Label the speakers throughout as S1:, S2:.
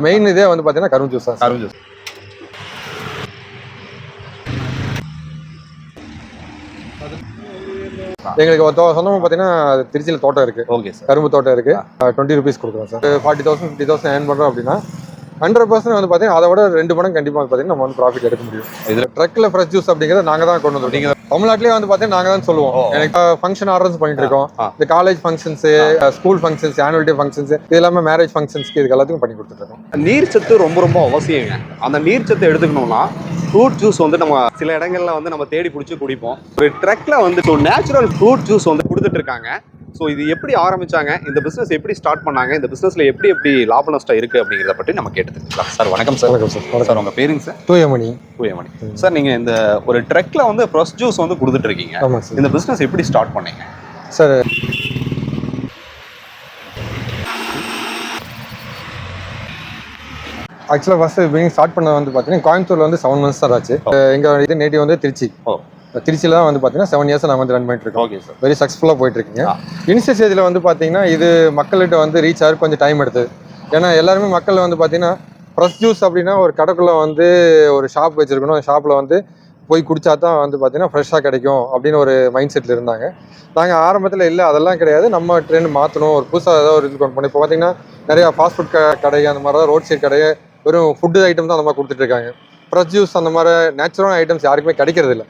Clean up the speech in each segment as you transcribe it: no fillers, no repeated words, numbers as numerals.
S1: Main இதே வந்து பார்த்தீங்கன்னா கரும்பு ஜூஸ் தான்.
S2: கரும்பு ஜூஸ்.
S1: எங்களுக்கு சொந்தமாக பார்த்தீங்கன்னா திருச்சியில் தோட்டம் இருக்கு.
S2: Okay sir.
S1: கரும்பு தோட்டம் இருக்கு. 20 rupees கொடுக்குறோம் சார். 40,000 50,000 ஏர்ன் பண்ணுறோம் அப்படின்னா 100% வந்து பார்த்தீங்கன்னா அதை விட 2 மடங்கு கண்டிப்பாக பார்த்தீங்கன்னா நம்ம வந்து ப்ராஃபிட் எடுக்க முடியும்.
S2: இதில்
S1: ட்ரக்கில் ஃப்ரெஷ் ஜூஸ் அப்படிங்கிறத நாங்கள் தான் கொண்டு வந்து
S2: நீங்கள்
S1: தமிழ்நாட்டிலே வந்து பார்த்தீங்கன்னா நாங்கள் தான் சொல்லுவோம். எனக்கு ஃபங்க்ஷன் ஆர்டர்ஸ் பண்ணிட்டு இருக்கோம். இந்த college functions, school functions, annual day functions, இது எல்லாமே மேரேஜ் ஃபங்க்ஷன்ஸ்க்கு இதுக்கு எல்லாத்துக்கும் பண்ணி கொடுத்துருக்கோம்.
S2: நீர் சத்து ரொம்ப ரொம்ப அவசியங்க. அந்த நீர் சத்து எடுத்துக்கணும்னா ஃப்ரூட் ஜூஸ் வந்து நம்ம சில இடங்கள்ல வந்து நம்ம தேடி பிடிச்சி குடிப்போம். ஒரு ட்ரக்ல வந்து நேச்சுரல் ஃப்ரூட் ஜூஸ் வந்து கொடுத்துட்டு இருக்காங்க. ஸோ இது எப்படி ஆரம்பிச்சாங்க, இந்த பிஸ்னஸ் எப்படி ஸ்டார்ட் பண்ணாங்க, இந்த பிஸ்னஸ்ல எப்படி எப்படி லாப நஷ்டம் இருக்கு அப்படிங்கிறத பற்றி நம்ம கேட்டுக்கலாம். சார் வணக்கம் சார்.
S1: வணக்கம் சார்.
S2: சார் உங்க பேருங்க சார்?
S1: தூயமணி.
S2: தூயமணி சார். நீங்க இந்த ஒரு ட்ரக்ல வந்து ஃப்ரெஷ் ஜூஸ் வந்து கொடுத்துட்டு இருக்கீங்க.
S1: ஆமாம் சார்.
S2: இந்த பிஸ்னஸ் எப்படி ஸ்டார்ட் பண்ணீங்க
S1: சார்? ஆக்சுவலாக ஃபர்ஸ்ட் பிகினிங் ஸ்டார்ட் பண்ண வந்து பார்த்தீங்கன்னா கோயம்புத்தூர்ல வந்து 7 months தான் ஆச்சு. எங்கள் இது நேட்டிவ் வந்து திருச்சி. திருச்சியில் தான் வந்து பார்த்தீங்கன்னா 7 years நாங்கள் வந்து ரன் பண்ணிட்டு இருக்கோம்.
S2: Okay sir.
S1: வெரி சக்ஸஸ்ஃபுல்லாக போயிட்டு இருக்கீங்க. இனிஷியல் ஸ்டேஜில் வந்து பார்த்தீங்கன்னா இது மக்கள்கிட்ட வந்து ரீச் ஆக கொஞ்சம் டைம் எடுத்தது. ஏன்னா எல்லாருமே மக்கள் வந்து பார்த்தீங்கன்னா ஃப்ரெஷ் ஜூஸ் அப்படின்னா ஒரு கடைக்குள்ளே வந்து ஒரு ஷாப் வச்சிருக்கணும், ஷாப்பில் வந்து போய் குடிச்சா தான் வந்து பார்த்தீங்கன்னா ஃப்ரெஷ்ஷாக கிடைக்கும் அப்படின்னு ஒரு மைண்ட் செட்டில் இருந்தாங்க. நாங்கள் ஆரம்பத்தில் இல்லை அதெல்லாம் கிடையாது, நம்ம ட்ரெண்ட் மாற்றணும், ஒரு புதுசாக ஏதாவது ஒரு இது கொண்டு போனோம். இப்போ பார்த்தீங்கன்னா நிறையா ஃபாஸ்ட் ஃபுட் கடை அந்த மாதிரி தான், ரோட் சைட் கடையை வெறும் ஃபுட்டு ஐட்டம் தான் அந்த மாதிரி கொடுத்துட்ருக்காங்க. ஃப்ரெஷ் ஜூஸ் அந்த மாதிரி நேச்சுரலான ஐட்டம்ஸ் யாருக்குமே கிடைக்கிறது இல்லை.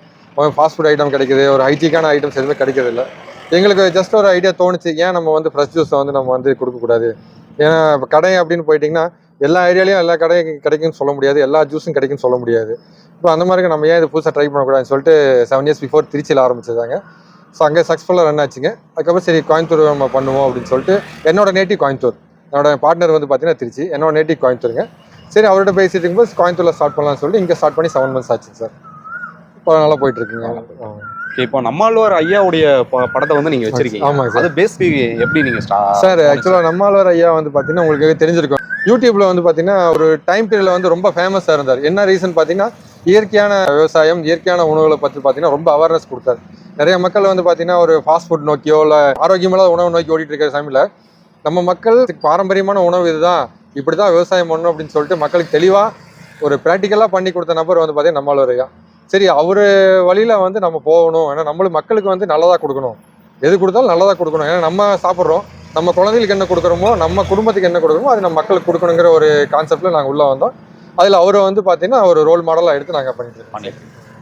S1: ஃபாஸ்ட் ஃபுட் ஐட்டம் கிடைக்குது, ஒரு ஹைஜீக்கான ஐட்டம்ஸ் எதுவுமே கிடைக்கிறது இல்லை. எங்களுக்கு ஜஸ்ட் ஒரு ஐடியா தோணுச்சு, ஏன் நம்ம வந்து ஃப்ரெஷ் ஜூஸை வந்து நம்ம வந்து கொடுக்கக்கூடாது. ஏன்னா இப்போ கடை அப்படின்னு போயிட்டிங்கன்னா எல்லா ஏரியாலையும் எல்லா கடையும் கிடைக்குன்னு சொல்ல முடியாது, எல்லா ஜூஸும் கிடைக்குன்னு சொல்ல முடியாது. இப்போ அந்த மாதிரி நம்ம ஏன் இது புதுசாக ட்ரை பண்ணக்கூடாதுன்னு சொல்லிட்டு 7 years பிஃபோர் திருச்சியில் ஆரம்பிச்சிருந்தாங்க. ஸோ அங்கே சக்ஸஸ்ஃபுல்லாக ரன் ஆச்சுங்க. அதுக்கப்புறம் சரி கோயம்புத்தூர் நம்ம பண்ணுவோம் அப்படின்னு சொல்லிட்டு, என்னோட நேட்டிவ் கோயம்புத்தூர், என்னோட பார்ட்னர் வந்து பார்த்தீங்கன்னா திருச்சி, என்னோட நேட்டிவ் கோயம்புத்தூருங்க. சரி அவர்கிட்ட பேசிட்டு இருக்கும்போது கோயம்புத்தூரில் ஸ்டார்ட் பண்ணலாம்னு சொல்லிட்டு இங்கே ஸ்டார்ட் பண்ணி 7 months ஆச்சுங்க சார். இப்போ நல்லா போயிட்டு இருக்குங்க.
S2: இப்போ நம்மாழ்வார் ஐயாவுடைய படத்தை வந்து நீங்க வச்சிருக்கீங்க.
S1: ஆமாங்க சார்.
S2: அது பேஸ்க்கு எப்படி நீங்க
S1: சார்? ஆக்சுவலாக நம்மாழ்வார் ஐயா வந்து பார்த்தீங்கன்னா உங்களுக்கு தெரிஞ்சிருக்கும், யூடியூப்ல வந்து பார்த்தீங்கன்னா ஒரு டைம் பீரியட்ல வந்து ரொம்ப ஃபேமஸாக இருந்தார். என்ன ரீசன் பார்த்தீங்கன்னா இயற்கையான விவசாயம், இயற்கையான உணவுகளை பற்றி பார்த்தீங்கன்னா ரொம்ப அவேர்னஸ் கொடுத்தாரு. நிறைய மக்கள் வந்து பார்த்தீங்கன்னா ஒரு ஃபாஸ்ட் ஃபுட் நோக்கியோ இல்லை ஆரோக்கியமான உணவு நோக்கி ஓடிட்டு இருக்கிற சமயத்தில் நம்ம மக்கள் பாரம்பரியமான உணவு இதுதான், இப்படி தான் விவசாயம் பண்ணணும் அப்படின்னு சொல்லிட்டு மக்களுக்கு தெளிவாக ஒரு ப்ராக்டிக்கலாக பண்ணி கொடுத்த நபர் வந்து பார்த்தீங்கன்னா நம்மாழ்வார் ஐயா. சரி அவர் வழியில் வந்து நம்ம போகணும், ஏன்னா நம்மளும் மக்களுக்கு வந்து நல்லதாக கொடுக்கணும், எது கொடுத்தாலும் நல்லதாக கொடுக்கணும். ஏன்னா நம்ம சாப்பிட்றோம், நம்ம குழந்தைகளுக்கு என்ன கொடுக்குறோமோ, நம்ம குடும்பத்துக்கு என்ன கொடுக்குறோமோ அது நம்ம மக்களுக்கு கொடுக்கணுங்கிற ஒரு கான்செப்டில் நாங்கள் உள்ளே வந்தோம். அதில் அவரை வந்து பார்த்தீங்கன்னா ஒரு ரோல் மாடலாக எடுத்து நாங்கள் பண்ணிட்டு இருக்கோம்.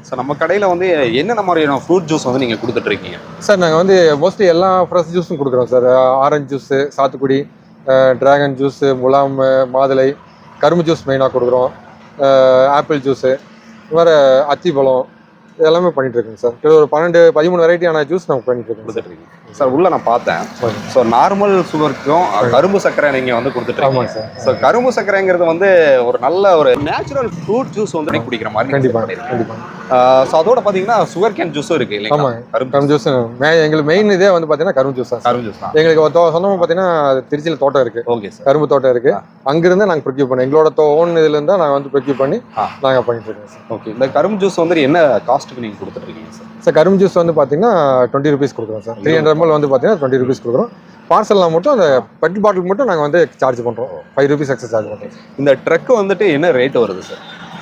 S2: சார் நம்ம கடையில் வந்து என்னென்ன மாதிரியான ஃப்ரூட் ஜூஸ் வந்து நீங்கள் கொடுத்துட்ருக்கீங்க?
S1: சார் நாங்கள் வந்து மோஸ்ட்லி எல்லா ஃப்ரெஷ் ஜூஸும் கொடுக்குறோம் சார். ஆரஞ்சு ஜூஸு, சாத்துக்குடி, ட்ராகன் ஜூஸு, முலாம், மாதுளை, கரும்பு ஜூஸ் மெயினாக கொடுக்குறோம், ஆப்பிள் ஜூஸு, இது மாதிரி அத்திப்பழம், எல்லாமே பண்ணிட்டு இருக்கோங்க சார். ஒரு 12-13 வெரைட்டியான ஜூஸ் நம்ம பண்ணிட்டு இருக்கோம்
S2: சார். உள்ள நான் பார்த்தேன். ஸோ நார்மல் சுகருக்கும் கரும்பு சர்க்கரை நீங்க வந்து கொடுத்துட்டு
S1: சார்.
S2: ஸோ கரும்பு சர்க்கரைங்கிறது வந்து ஒரு நல்ல ஒரு நேச்சுரல் ஃப்ரூட் ஜூஸ் வந்து குடிக்கிற மாதிரி.
S1: கண்டிப்பாக.
S2: ஸோ அதோட பார்த்தீங்கன்னா சுகர் கேன் ஜூஸும் இருக்கு இல்லையா?
S1: ஆமாம், கரும்பு ஜூஸ் எங்களுக்கு மெயின் இதே வந்து பார்த்தீங்கன்னா கரும்பு ஜூஸ் தான்.
S2: கரும்பு ஜூஸ் தான்
S1: எங்களுக்கு சொந்தமாக பார்த்தீங்கன்னா திருச்சியில் தோட்டம் இருக்கு.
S2: Okay sir.
S1: கரும்பு தோட்டம் இருக்கு. அங்கிருந்து நாங்கள் ப்ரொக்யூர் பண்ணோம், எங்களோட ஓன் இதுல இருந்தா நாங்கள் வந்து ப்ரொக்யூர் பண்ணி நாங்கள் பண்ணிட்டு இருக்கோம் சார்.
S2: ஓகே. இந்த கரும்பு ஜூஸ் வந்து என்ன காஸ்ட்டுக்கு நீங்கள் கொடுத்துட்டு இருக்கீங்க சார்?
S1: சார் கரும்பு ஜூஸ் வந்து பார்த்தீங்கன்னா 20 rupees கொடுக்குறோம் சார். 300 ml வந்து பார்த்தீங்கன்னா 20 rupees கொடுக்குறோம். பார்சல்லாம் மட்டும் அந்த பெட் பாட்டில் மட்டும் நாங்கள் வந்து சார்ஜ் பண்ணுறோம், 5 rupees எக்ஸ்ட்ரா சார்ஜ் பண்ணுறோம்.
S2: இந்த ட்ரக் வந்துட்டு என்ன ரேட் வருது சார்?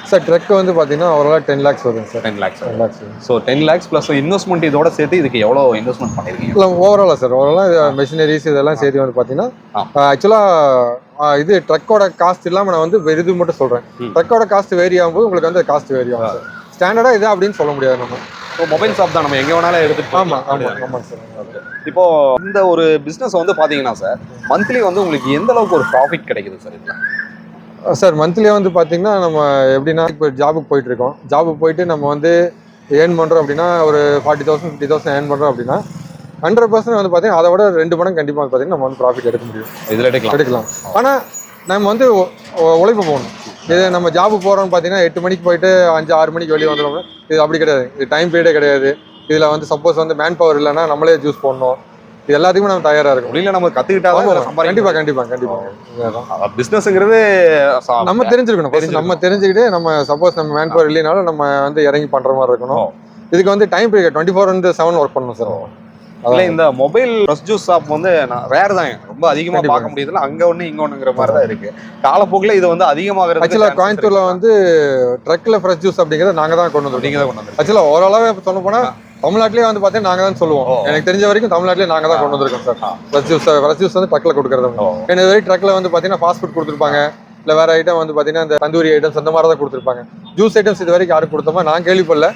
S1: சார் ட்ரக் வந்து பார்த்தீங்கன்னா ஓவரால் 10 lakhs வருது sir.
S2: 10 lakhs. So 10 lakhs plus investment இதோட சேர்த்து இதுக்கு எவ்வளோ இன்வெஸ்ட்மெண்ட் பண்ணிருக்கீங்க?
S1: இல்லை ஓவராலாக சார், ஓவராலாக மெஷினரிஸ் இதெல்லாம் சேர்த்து வந்து பார்த்தீங்கன்னா ஆக்சுவலாக இது ட்ரக்கோட காஸ்ட் இல்லாமல் நான் வந்து இது மட்டும் சொல்கிறேன். ட்ரக்கோட காஸ்ட் வேரி ஆகும்போது உங்களுக்கு வந்து காஸ்ட் வேரி ஆகும் சார். ஸ்டாண்டர்டாக இது அப்படின்னு சொல்ல முடியாது. நம்ம
S2: இப்போ மொபைல் ஷாப் தான், நம்ம எங்கே வேணாலும் எடுத்துகிட்டு.
S1: ஆமாம் சார்.
S2: இப்போ இந்த ஒரு பிஸ்னஸ் வந்து பார்த்தீங்கன்னா சார் மந்த்லி வந்து உங்களுக்கு எந்த அளவுக்கு ஒரு ப்ராஃபிட் கிடைக்குது சார் இதில்?
S1: சார் மந்த்லியே வந்து பார்த்தீங்கன்னா நம்ம எப்படின்னா இப்போ ஜாபுக்கு போயிட்டு இருக்கோம், ஜாபுக்கு போயிட்டு நம்ம வந்து ஏர்ன் பண்ணுறோம் அப்படின்னா ஒரு 40,000 50,000 ஏர்ன் பண்ணுறோம் அப்படின்னா 100% வந்து பார்த்தீங்கன்னா அதை விட 2 மடங்கு கண்டிப்பாக பார்த்தீங்கன்னா நம்ம வந்து ப்ராஃபிட் எடுக்க முடியும்.
S2: இதில் எடுக்கலாம்.
S1: ஆனால் நம்ம வந்து உழைப்பு போகணும். இது நம்ம ஜாபுக்கு போகிறோம்னு பார்த்தீங்கன்னா 8 மணிக்கு போயிட்டு 5-6 மணிக்கு வெளியே வந்துடுவோம். இது அப்படி கிடையாது, இது டைம் பீரியடே கிடையாது. இதில் வந்து சப்போஸ் வந்து மேன் பவர் இல்லைன்னா நம்மளே ஜூஸ் போடணும், இது எல்லாத்துக்குமே நம்ம தயாராக இருக்கும்.
S2: இல்லை நம்ம கற்றுக்கிட்டா
S1: கண்டிப்பாக
S2: பிஸ்னஸ்ங்கிறது
S1: நம்ம தெரிஞ்சுக்கணும். நம்ம தெரிஞ்சுக்கிட்டு நம்ம சப்போஸ் நம்ம மேன் பவர் இல்லைனாலும் நம்ம வந்து இறங்கி பண்ணுற மாதிரி இருக்கணும். இதுக்கு வந்து டைம் பீரியட் 24/7 ஒர்க் பண்ணணும் சார்.
S2: இல்ல இந்த மொபைல் ஃப்ரெஷ் ஜூஸ் ஷாப் வந்து ரேர் தான், ரொம்ப அதிகமா
S1: கண்டிப்பா.
S2: பார்க்க முடியுதுல, அங்க ஒண்ணு இங்க ஒண்ணுங்கிற மாதிரி தான் இருக்கு. காலப்போக்குல இது வந்து அதிகமாகிறது
S1: ஆக்சுவலா கோயம்புத்தூர்ல வந்து ட்ரக்ல ஃப்ரெஷ் ஜூஸ் அப்படிங்கறத நாங்க தான் கொண்டு வந்தோம்.
S2: நீங்க தான் கொண்டு வந்து
S1: ஆக்சுவலா ஓரளவு சொல்ல போனா தமிழ்நாட்டிலேயே வந்து பார்த்தீங்கன்னா நாங்க தான் சொல்லுவோம். எனக்கு தெரிஞ்ச வரைக்கும் தமிழ்நாட்டிலே நாங்க தான் கொண்டு வந்திருக்கோம் சார். ஃப்ரெஷ் ஜூஸ் வந்து ட்ரக்ல கொடுக்கறது. ஏன்னா இது வரைக்கும் ட்ரக்ல வந்து பார்த்தீங்கன்னா ஃபாஸ்ட் ஃபுட் கொடுத்துருப்பாங்க, இல்லை வேற ஐட்டம் வந்து பார்த்தீங்கன்னா இந்த தந்தூரி ஐட்டம்ஸ் அந்த மாதிரி தான் கொடுத்துருப்பாங்க. ஜூஸ் ஐட்டம்ஸ் இது வரைக்கும் யாரும் கொடுத்தோமா நான் கேள்விப்படல.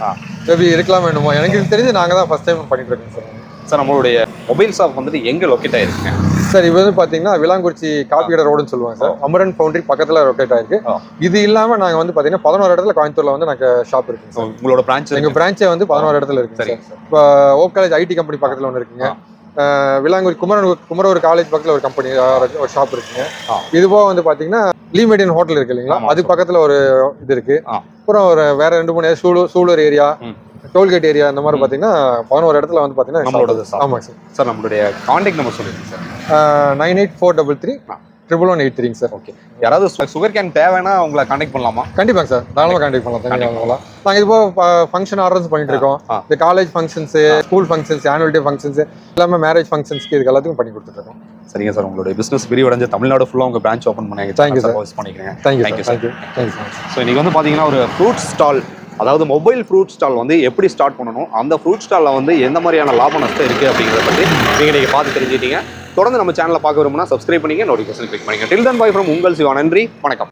S1: மேபி இருக்கலாம் வேணுமோ, எனக்கு தெரிஞ்சு நாங்க தான் ஃபர்ஸ்ட் டைம் பண்ணிட்டு இருக்கோம் சார்.
S2: சார் நம்மளுடைய மொபைல் ஷாப் வந்துட்டு எங்க லொக்கேட் ஆயிருக்குங்க
S1: சார்? இது வந்து பாத்தீங்கன்னா விலாங்குறிச்சி காப்பி கடை ரோடுன்னு சொல்லுவாங்க சார். அமரன் ஃபவுண்டரி பக்கத்துல லொக்கேட் ஆயிருக்கு. இது இல்லாம நாங்க வந்து பாத்தீங்கன்னா 11 இடத்துல கோயம்புத்தூர்ல வந்து நாங்க ஷாப் இருக்கு சார்.
S2: உங்களோட பிரான்ச்?
S1: எங்க பிரான்ச்சே வந்து 11 இடத்துல இருக்கு சார். இப்போ ஓப் காலேஜ் ஐடி கம்பெனி பக்கத்துல ஒன்று இருக்குங்க. விலாங்குறி குமரூர் காலேஜ் பக்கத்துல ஒரு கம்பெனி ஒரு ஷாப் இருக்குங்க. இது போக வந்து பாத்தீங்கன்னா லீமெடியன் ஹோட்டல் இருக்கு இல்லைங்களா, அது பக்கத்துல ஒரு இது இருக்கு. அப்புறம் ஒரு வேற 2-3 சூலூர் ஏரியா, டோல்கேட் ஏரியா, இந்த மாதிரி பாத்தீங்கன்னா 11 இடத்துல வந்து பாத்தீங்கன்னா
S2: நம்மளோட.
S1: ஆமாங்க சார்.
S2: சார் நம்மளுடைய கான்டாக்ட் நம்பர் சொல்லுங்க சார்.
S1: 98433183 சார்.
S2: ஓகே, யாராவது சுகர் கேன் தேவைன்னா உங்களை கான்டாக்ட் பண்ணலாமா?
S1: கண்டிப்பாங்க சார், தாராளமாக கான்டாக்ட் பண்ணலாம். நாங்கள் இது போக ஃபங்க்ஷன் ஆர்டர்ஸ் பண்ணிட்டு இருக்கோம். இந்த college functions, school functions, annual day functions எல்லாமே, மேரேஜ் ஃபங்க்ஷன்ஸ்க்கு இதுக்கு எல்லாத்துக்கும் பண்ணி கொடுத்துட்டு இருக்கோம்.
S2: சரிங்க சார், உங்களுடைய பிசினஸ் விரிவடைஞ்ச தமிழ்நாடு ஃபுல்லாக உங்கள் பிரான்ச் ஓப்பன் பண்ணி
S1: தேங்க்யூ சார்.
S2: பண்ணிக்கிறேன்.
S1: Thank you sir.
S2: ஸோ இன்னைக்கு வந்து பார்த்தீங்கன்னா ஒரு ஃப்ரூட் ஸ்டால், அதாவது மொபைல் ஃப்ரூட் ஸ்டால் வந்து எப்படி ஸ்டார்ட் பண்ணணும், அந்த ஃப்ரூட் ஸ்டாலில் வந்து எந்த மாதிரியான லாப நஷ்டம் இருக்குது அப்படிங்கிறத பற்றி நீங்கள் பார்த்து தெரிஞ்சுட்டீங்க. தொடர்ந்து நம்ம சேனலை பார்க்க விரும்புனா சப்ஸ்கிரைப் பண்ணிங்க, நோட்டிஃபிகேஷன் கிளிக் பண்ணிங்க. டில் தன் பாய் ஃப்ரம் உங்கள் சிவா. நன்றி, வணக்கம்.